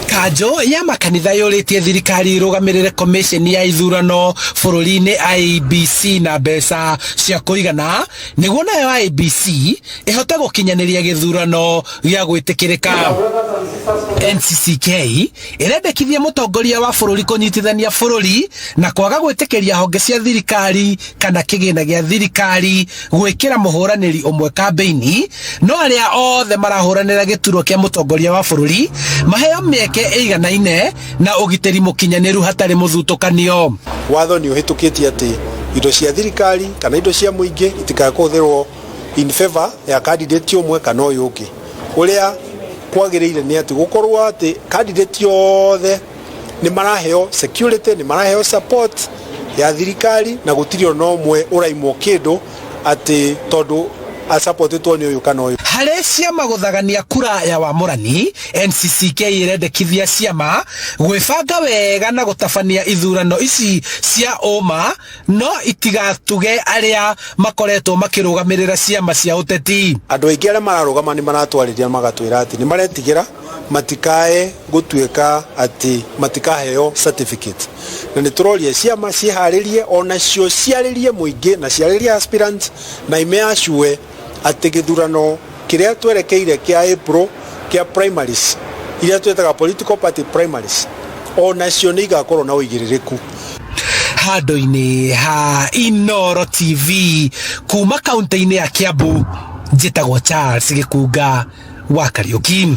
Kanjo ya makanitha yuritie thirikari irugamirire commission ya ithurano bururi-ini IEBC na mbeca cia kuigana niguo nayo IEBC ihote gukinyaniria githurano gia gwitikirika. NCCK irendekithia mutongoria wa bururi kunyitithania bururi na kwaga gwitikiria honge cia thirikari kana kigina gia thirikari gwikira muhuraniri umwe kambeini, no aria othe marahuranira gituro kia mutongoria wa bururi maheo mieke iganaine na ugiteri mukinyaniru hatari muthutukanio. Watho ni uhitukitie ati indo cia thirikari kana indo cia muingi itikakuthirwo in favor ya candidate umwe kana uyu ungi. Uria kwagiriire ni ati gukorwo ati candidate yothe ni maraheo security, ni maraheo support ya thirikari na gutirio no mwe uraimwo kindu ati tondu asupportitwo ni uyu kana uyu. Hare ciama guthagania kura ya wamurani, NCCK irendekithia ciama gwibanga wega na gutabania ithurano ici cia oma, no itigatuge aria makoretwo makirugamirira ciama cia uteti. Andu aingi aria mararugama ni maratwariria magatwira ati ni maretigira matikae gutuika ati matikaheo certificate, na nituroria ciama ciharirie ona cio ciaririe muingi na ciaririe aspirants na imeashue ati githurano kiria twerekeire kia April kia primaries iria twetaga political party primaries ona cio ni igakorwo na uigiririku. Handu-ini ha Inooro TV kuma kaunti-ini ya Kiambu, njitagwo Charles Kuuga wa Kariuki.